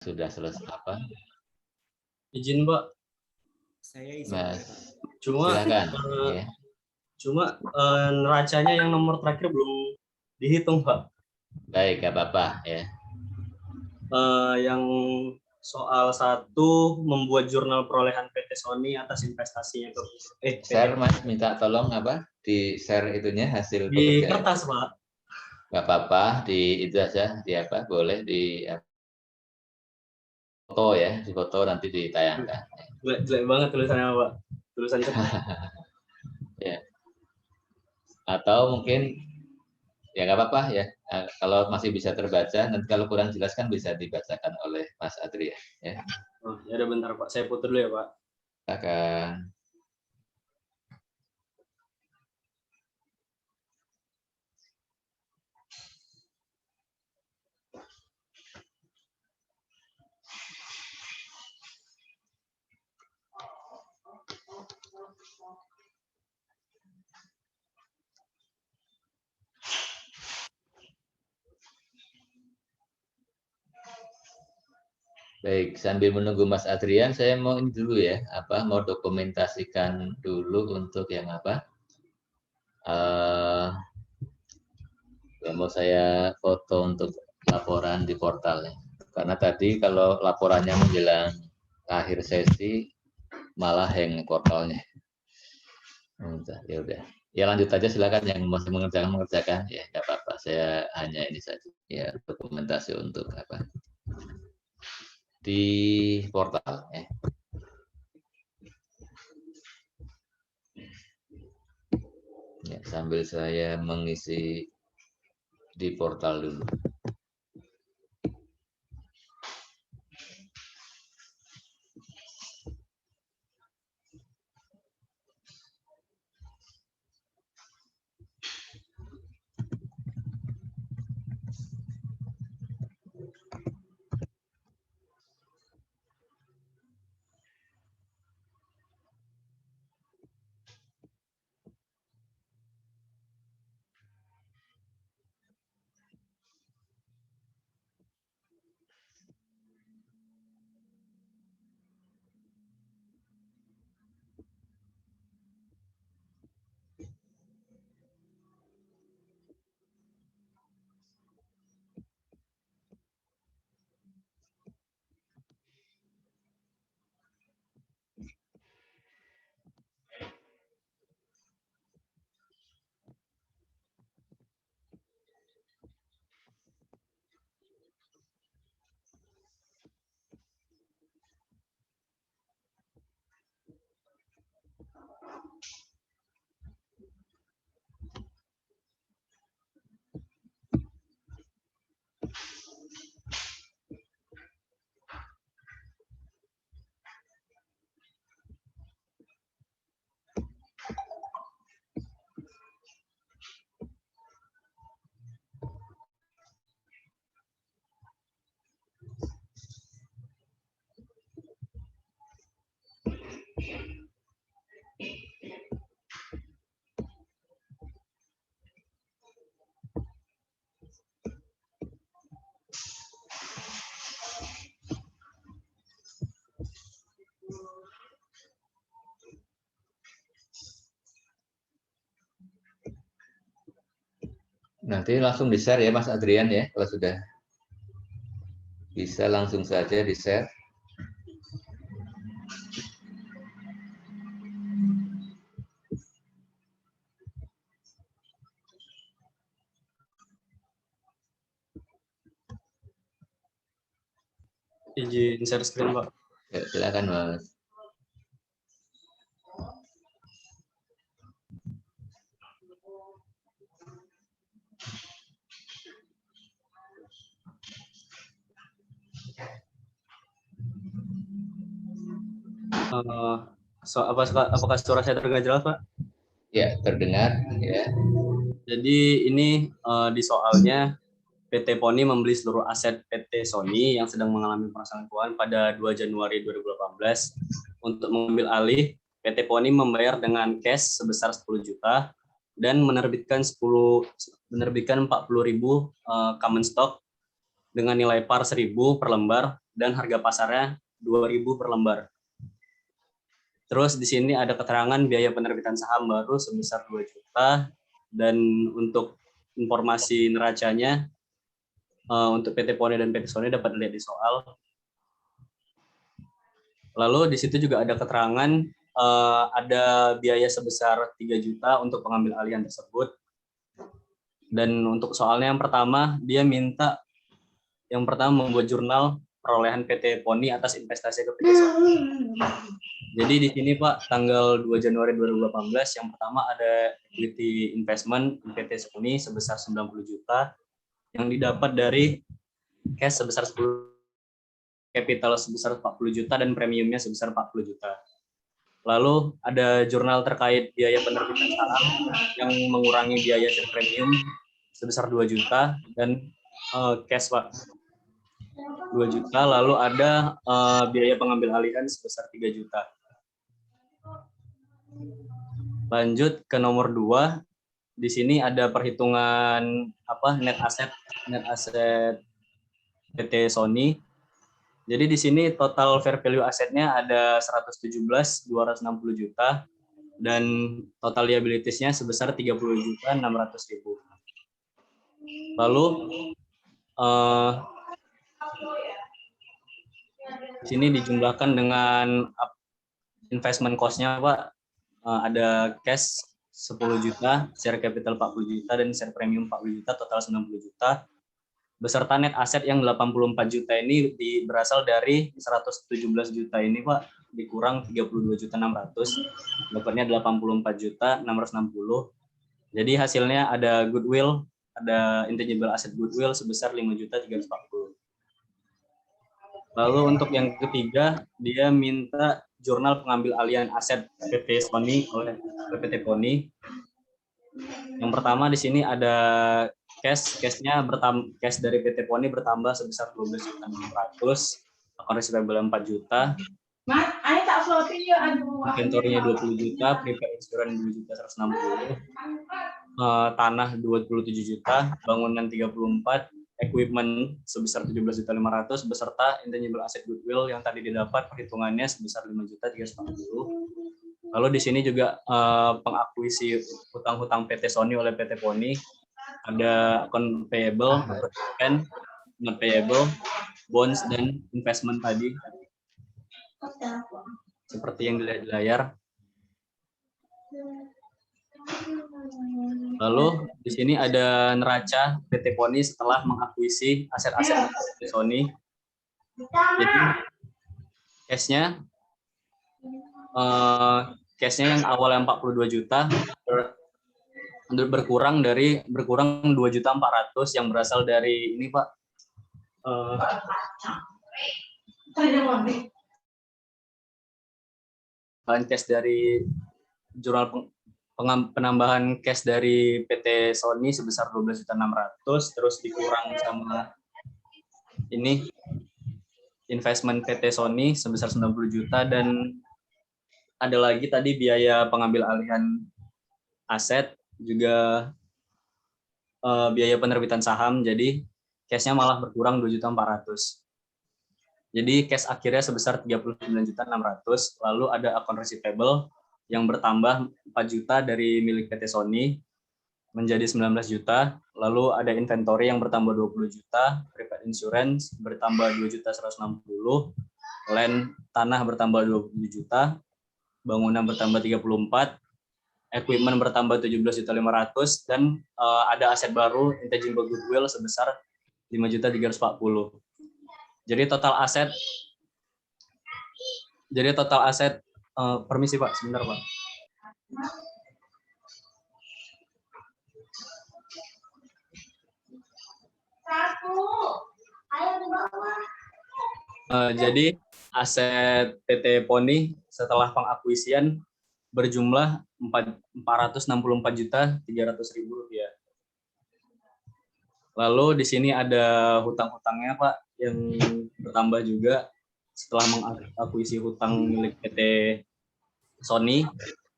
sudah selesai apa? Izin, Pak. Saya izin. Mas, Cuma silakan. Ya. Cuma neracanya yang nomor terakhir belum dihitung, Pak. Baik, gak apa-apa ya. Yang soal 1 membuat jurnal perolehan PT Sony atas investasinya ke Share, Mas, minta tolong apa? Di share itunya hasil di pekerjaan. kertas, Pak. Gak apa-apa, di itu aja, di apa? Boleh di foto ya, di foto nanti ditayangkan. Jelek banget tulisannya, Pak. Tulisan cepat. Ya. Atau mungkin ya nggak apa-apa ya. Kalau masih bisa terbaca, nanti kalau kurang jelas kan bisa dibacakan oleh Mas Adrian. Ya. Oh, ya udah bentar, Pak. Saya putar dulu ya, Pak. Silakan. Baik, sambil menunggu Mas Adrian, saya mau ini dulu ya, mau dokumentasikan dulu untuk yang apa? Mau saya foto untuk laporan di portal ya. Karena tadi kalau laporannya menjelang akhir sesi malah hang portalnya. Ya udah. Ya lanjut aja silakan yang masih mengerjakan ya nggak apa-apa. Saya hanya ini saja ya dokumentasi untuk apa di portal ya. Ya, sambil saya mengisi di portal dulu. Nanti langsung di-share ya Mas Adrian ya, kalau sudah bisa langsung saja di-share. Izin share screen, Pak. Ya, silakan Mas. Apakah suara saya terdengar jelas, Pak? Ya, terdengar ya. Jadi ini di soalnya PT Poni membeli seluruh aset PT Sony yang sedang mengalami permasalahan keuangan pada 2 Januari 2018. Untuk mengambil alih, PT Poni membayar dengan cash sebesar 10 juta dan menerbitkan 40.000 common stock dengan nilai par 1.000 per lembar dan harga pasarnya 2.000 per lembar. Terus di sini ada keterangan biaya penerbitan saham baru sebesar 2 juta, dan untuk informasi neracanya untuk PT Poni dan PT Sony dapat dilihat di soal. Lalu di situ juga ada keterangan ada biaya sebesar 3 juta untuk pengambil alihan tersebut. Dan untuk soalnya yang pertama, dia minta yang pertama membuat jurnal perolehan PT Poni atas investasi ke PT Sony. Jadi di sini Pak, tanggal 2 Januari 2018, yang pertama ada equity investment di PT Sony sebesar 90 juta yang didapat dari cash sebesar 10, capital sebesar 40 juta, dan premiumnya sebesar 40 juta. Lalu ada jurnal terkait biaya penerbitan saham yang mengurangi biaya dan premium sebesar 2 juta, dan cash Pak 2 juta. Lalu ada biaya pengambil alihan sebesar 3 juta. Lanjut ke nomor 2. Di sini ada perhitungan net aset PT Sony. Jadi di sini total fair value asetnya ada 117.260 juta dan total liabilitiesnya sebesar 30.600.000. Lalu di sini dijumlahkan dengan investment cost-nya Pak. Ada cash 10 juta, share capital 40 juta, dan share premium 40 juta, total 90 juta. Beserta net aset yang 84 juta ini berasal dari 117 juta ini Pak, dikurang 32.600, dapatnya 84 juta 660. Jadi hasilnya ada goodwill, ada intangible asset goodwill sebesar 5.340. Lalu untuk yang ketiga, dia minta jurnal pengambil alihan aset PT Sony oleh PT Poni. Yang pertama di sini ada cash dari PT Poni bertambah sebesar 12.600, akun receivable 4 juta, inventory-nya 20 juta, prepaid insurance 2.160, tanah 27 juta, bangunan 34, equipment sebesar 17.500, beserta intangible asset goodwill yang tadi didapat perhitungannya sebesar 5.340. Lalu di sini juga pengakuisi hutang-hutang PT Sony oleh PT Poni, ada account payable, not payable, bonds, dan investment tadi. Seperti yang dilihat di layar. Lalu di sini ada neraca PT Poni setelah mengakuisisi aset-aset PT Sony. Jadi cashnya yang awal yang 42 juta berkurang 2.400.000 yang berasal dari ini Pak. Cash dari jurnal penambahan cash dari PT Sony sebesar 12.600.000, terus dikurang sama ini investment PT Sony sebesar 90 juta, dan ada lagi tadi biaya pengambil alihan aset, juga biaya penerbitan saham, jadi cashnya malah berkurang 2.400.000. Jadi cash akhirnya sebesar 39.600.000. Lalu ada account receivable yang bertambah 4 juta dari milik PT Sony menjadi 19 juta. Lalu ada inventory yang bertambah 20 juta, prepaid insurance bertambah 2.160.000, land tanah bertambah 20 juta, bangunan bertambah 34, equipment bertambah 17.500.000, dan ada aset baru intangible goodwill sebesar 5.340. Jadi total aset permisi Pak, sebentar Pak. Jadi aset PT Poni setelah pengakuisian berjumlah 464.300.000 rupiah. Lalu di sini ada hutang-hutangnya Pak yang bertambah juga setelah mengakuisisi hutang milik PT Sony.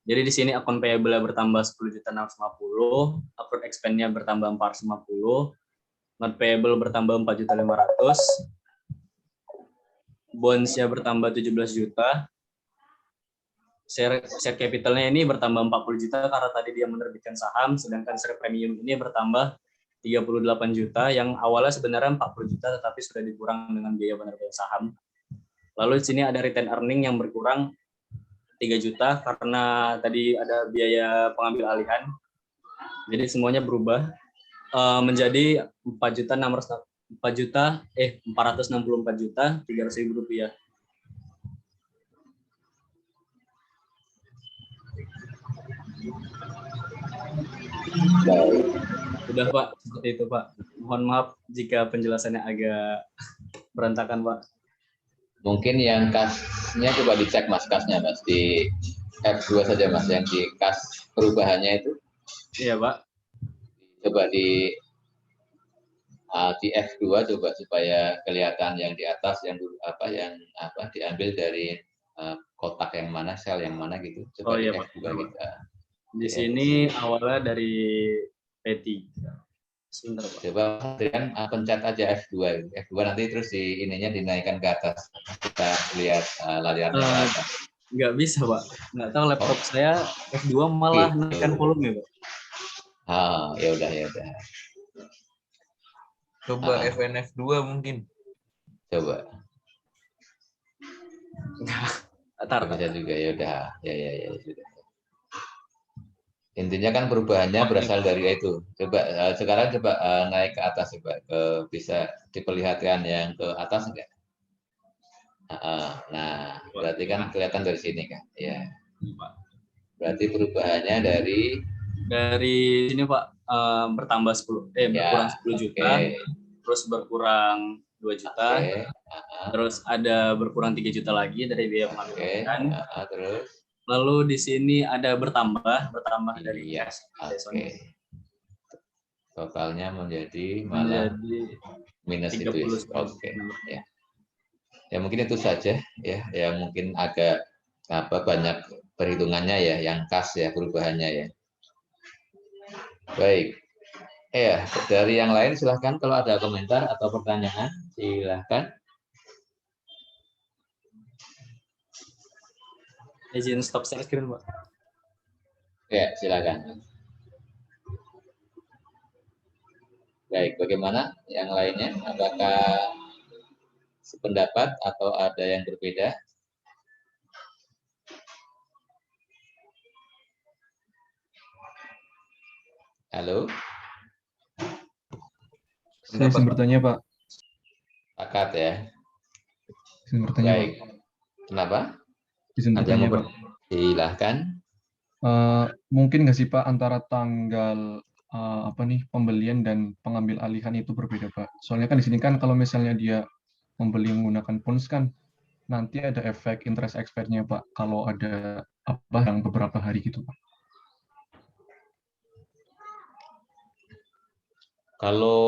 Jadi di sini akun payable-nya bertambah 10.650, accrued expense-nya bertambah 450, not payable bertambah 4.500. bonds-nya bertambah 17 juta. Share capitalnya ini bertambah 40 juta karena tadi dia menerbitkan saham, sedangkan share premium ini bertambah 38 juta yang awalnya sebenarnya 40 juta tetapi sudah dikurang dengan biaya penerbitan saham. Lalu di sini ada return earning yang berkurang 3 juta karena tadi ada biaya pengambil alihan. Jadi semuanya berubah menjadi 464 juta 300.000 rupiah. Sudah Pak, seperti itu Pak. Mohon maaf jika penjelasannya agak berantakan Pak. Mungkin yang kasnya coba dicek Mas, kasnya Mas di F2 saja Mas, yang di kas perubahannya itu. Iya Pak. Coba di F2 coba supaya kelihatan yang di atas yang diambil dari kotak yang mana, sel yang mana gitu. Coba iya, di Pak. F2 kita. Di sini awalnya dari P3. Sebentar, Pak. Coba kan pencet aja F2. F2 nanti terus di ininya dinaikkan ke atas. Kita lihat layarnya ke atas. Nggak bisa, Pak. Nggak tahu laptop saya F2 malah Gitu. naikkan volume, Pak. Ya udah. Coba FNF2 mungkin. Coba. Ntar, bisa juga, ya udah. Ya sudah. Intinya kan perubahannya berasal dari itu. Coba sekarang naik ke atas coba, bisa diperlihatkan yang ke atas enggak? Nah, berarti kan kelihatan dari sini kan? Ya. Berarti perubahannya dari sini Pak bertambah 10 berkurang 10 juta, terus berkurang 2 juta, terus ada berkurang 3 juta lagi dari biaya pengambilan. Terus lalu di sini ada bertambah dari totalnya menjadi malah minus 30. Itu ya. Ya mungkin itu saja ya, yang mungkin agak banyak perhitungannya ya, yang kas ya perubahannya ya. Baik. Dari yang lain silahkan kalau ada komentar atau pertanyaan silahkan. Izin stop share screen, Pak. Ya, silakan. Baik, bagaimana yang lainnya? Apakah sependapat atau ada yang berbeda? Halo? Saya izin bertanya, Pak. Sepakat ya. Izin bertanya, baik. Pak. Kenapa? Izin bertanya, Pak. Silahkan. Mungkin nggak sih Pak antara tanggal pembelian dan pengambil alihan itu berbeda Pak? Soalnya kan di sini kan kalau misalnya dia membeli menggunakan funds kan nanti ada efek interest expense-nya Pak. Kalau ada yang beberapa hari gitu Pak. Kalau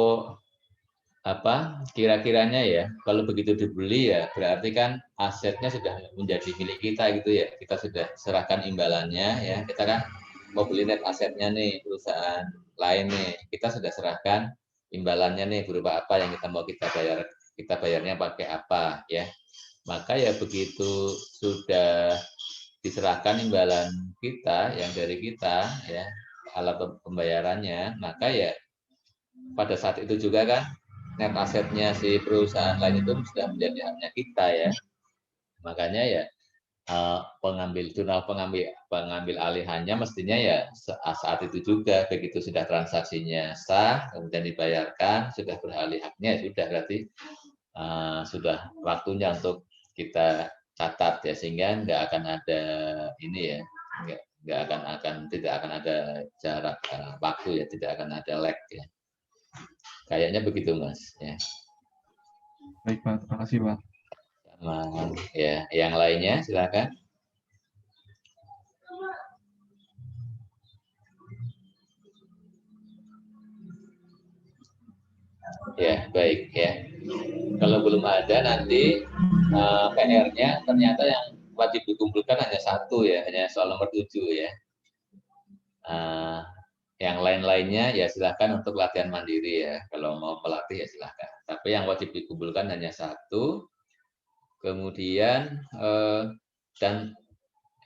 kira-kiranya ya, kalau begitu dibeli ya berarti kan asetnya sudah menjadi milik kita gitu ya, kita sudah serahkan imbalannya ya, kita kan mau beli net asetnya nih perusahaan lain nih, kita sudah serahkan imbalannya nih berupa apa yang kita bayarnya pakai apa ya, maka ya begitu sudah diserahkan imbalan kita yang dari kita ya alat pembayarannya, maka ya pada saat itu juga kan net asetnya si perusahaan lain itu sudah menjadi haknya kita ya. Makanya ya pengambil alihannya mestinya ya saat itu juga, begitu sudah transaksinya sah kemudian dibayarkan sudah beralih haknya, sudah berarti sudah waktunya untuk kita catat ya, sehingga nggak akan ada ini ya, tidak akan ada jarak waktu ya, tidak akan ada lag ya. Kayaknya begitu Mas ya. Baik Pak, terima kasih Pak. Ya, yang lainnya silakan. Ya, baik ya. Kalau belum ada nanti PR-nya ternyata yang wajib dikumpulkan hanya satu ya, hanya soal nomor 7 ya. Yang lain-lainnya ya silahkan untuk latihan mandiri ya. Kalau mau pelatih ya silahkan. Tapi yang wajib dikumpulkan hanya satu. Kemudian dan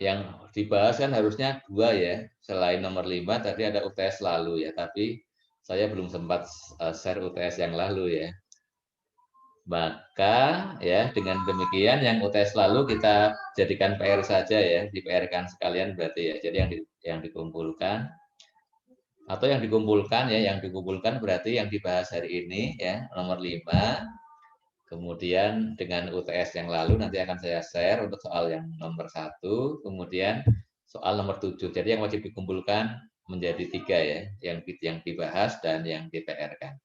yang dibahas kan harusnya 2 ya, selain nomor 5 tadi ada UTS lalu ya, tapi saya belum sempat share UTS yang lalu ya. Maka ya dengan demikian yang UTS lalu kita jadikan PR saja ya, di PR-kan sekalian berarti ya. Jadi yang dikumpulkan atau yang dikumpulkan ya, yang dikumpulkan berarti yang dibahas hari ini ya, nomor 5. Kemudian dengan UTS yang lalu nanti akan saya share untuk soal yang nomor 1, kemudian soal nomor 7. Jadi yang wajib dikumpulkan menjadi 3 ya, yang dibahas dan yang di PR-kan.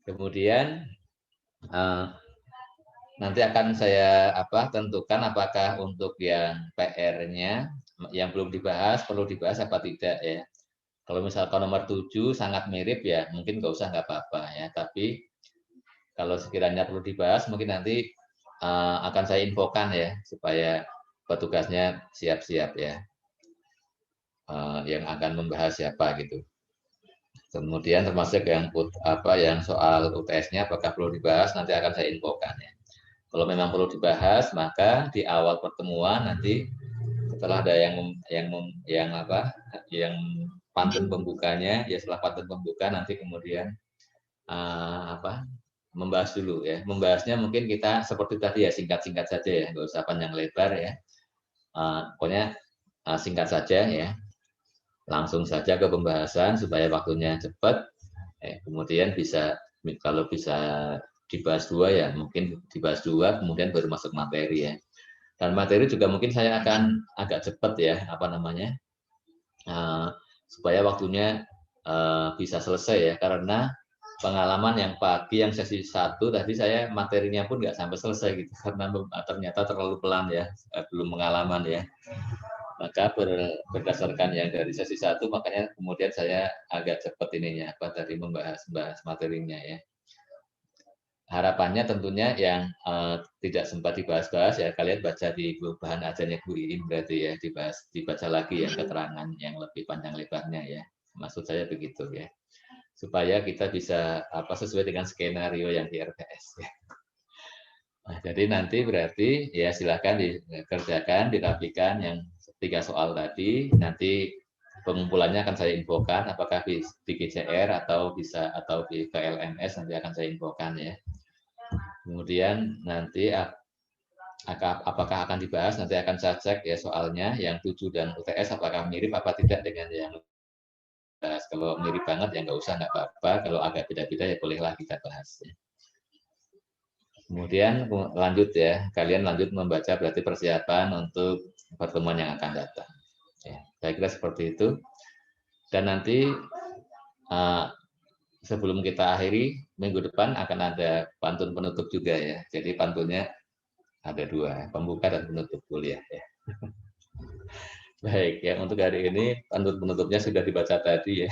Kemudian nanti akan saya tentukan apakah untuk yang PR-nya yang belum dibahas perlu dibahas apa tidak ya. Kalau misalkan nomor 7 sangat mirip ya, mungkin nggak usah, nggak apa-apa ya. Tapi kalau sekiranya perlu dibahas, mungkin nanti akan saya infokan ya, supaya petugasnya siap-siap ya, yang akan membahas siapa gitu. Kemudian termasuk yang soal UTS-nya apakah perlu dibahas, nanti akan saya infokan ya. Kalau memang perlu dibahas, maka di awal pertemuan nanti setelah ada yang pantun pembukanya, ya setelah pantun pembuka nanti kemudian membahas dulu ya. Membahasnya mungkin kita seperti tadi ya, singkat-singkat saja ya, nggak usah panjang lebar ya. Pokoknya singkat saja ya. Langsung saja ke pembahasan supaya waktunya cepat. Kemudian kalau bisa dibahas 2 ya, mungkin dibahas 2 kemudian baru masuk materi ya. Dan materi juga mungkin saya akan agak cepat ya, supaya waktunya bisa selesai ya, karena pengalaman yang pagi yang sesi 1 tadi saya materinya pun nggak sampai selesai gitu, karena ternyata terlalu pelan ya, belum pengalaman ya. Maka berdasarkan yang dari sesi 1 makanya kemudian saya agak cepat tadi membahas materinya ya. Harapannya tentunya yang tidak sempat dibahas-bahas ya, kalian baca di bahan ajarnya Bu Iin berarti ya, dibaca lagi ya keterangan yang lebih panjang lebarnya ya. Maksud saya begitu ya. Supaya kita bisa sesuai dengan skenario yang di RPS ya. Nah, jadi nanti berarti ya silakan dikerjakan, dirapikan yang 3 soal tadi. Nanti pengumpulannya akan saya infokan apakah di GCR atau di KLMS, nanti akan saya infokan ya. Kemudian nanti apakah akan dibahas, nanti akan saya cek ya soalnya yang 7 dan UTS apakah mirip apa tidak dengan yang bahas. Kalau mirip banget ya nggak usah, nggak apa-apa. Kalau agak beda-beda ya bolehlah kita bahas ya. Kemudian lanjut ya, kalian lanjut membaca berarti persiapan untuk pertemuan yang akan datang. Ya, saya kira seperti itu. Dan nanti sebelum kita akhiri, minggu depan akan ada pantun penutup juga ya. Jadi pantunnya ada 2, pembuka dan penutup kuliah ya. Baik ya, untuk hari ini pantun penutupnya sudah dibaca tadi ya.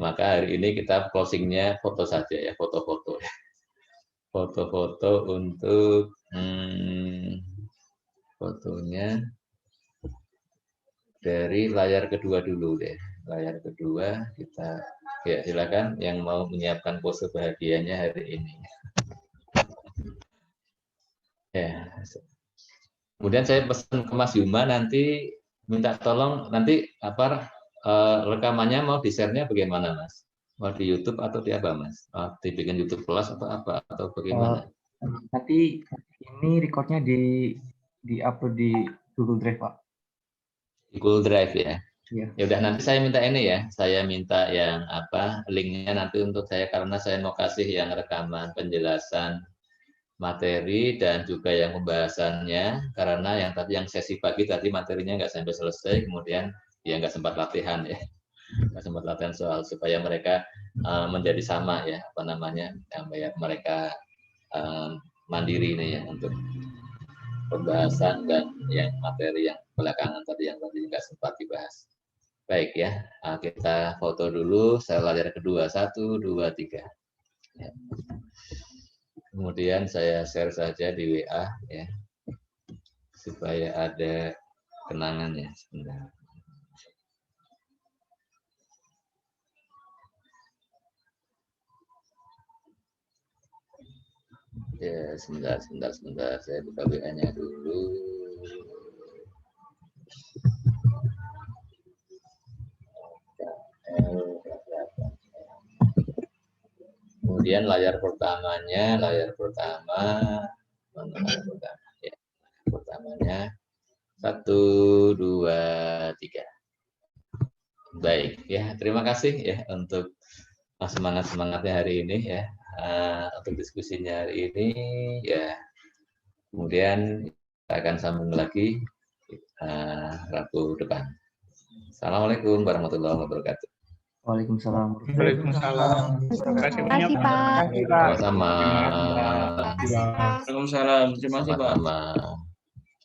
Maka hari ini kita closingnya foto saja ya, foto-foto. Foto-foto untuk fotonya dari layar kedua dulu deh. Layar kedua kita ya silakan yang mau menyiapkan pose bahagianya hari ini. Ya. Kemudian saya pesan ke Mas Yuma nanti minta tolong nanti rekamannya mau di-share-nya bagaimana Mas? Mau di YouTube atau di apa Mas? Dibikin YouTube Plus atau apa atau bagaimana? Nanti ini recordnya di upload di Google Drive Pak. Di Google Drive ya. Iya. Ya udah nanti saya minta ini ya. Saya minta yang linknya nanti untuk saya, karena saya mau kasih yang rekaman penjelasan materi dan juga yang pembahasannya, karena yang sesi pagi tadi materinya nggak sampai selesai, kemudian ya nggak sempat latihan ya, nggak sempat latihan soal, supaya mereka menjadi sama ya mereka mandiri ini ya untuk pembahasan dan yang materi yang belakangan tadi yang nggak sempat dibahas. Baik ya, kita foto dulu, saya layar kedua, 1, 2, 3. Ya. Kemudian saya share saja di WA ya, supaya ada kenangannya sebentar. Ya, sebentar. Saya buka WA-nya dulu. Kemudian layar pertamanya, layar pertama, mana layar pertama? Ya, pertamanya 1, 2, 3. Baik, ya terima kasih ya untuk semangatnya hari ini ya, untuk diskusinya hari ini ya. Kemudian kita akan sambung lagi Rabu depan. Assalamualaikum warahmatullahi wabarakatuh. Waalaikumsalam. Waalaikumsalam. Terima kasih banyak, Terima kasih, Pak. Pak. Sama-sama. Waalaikumsalam. Terima kasih, Pak. Sama-sama.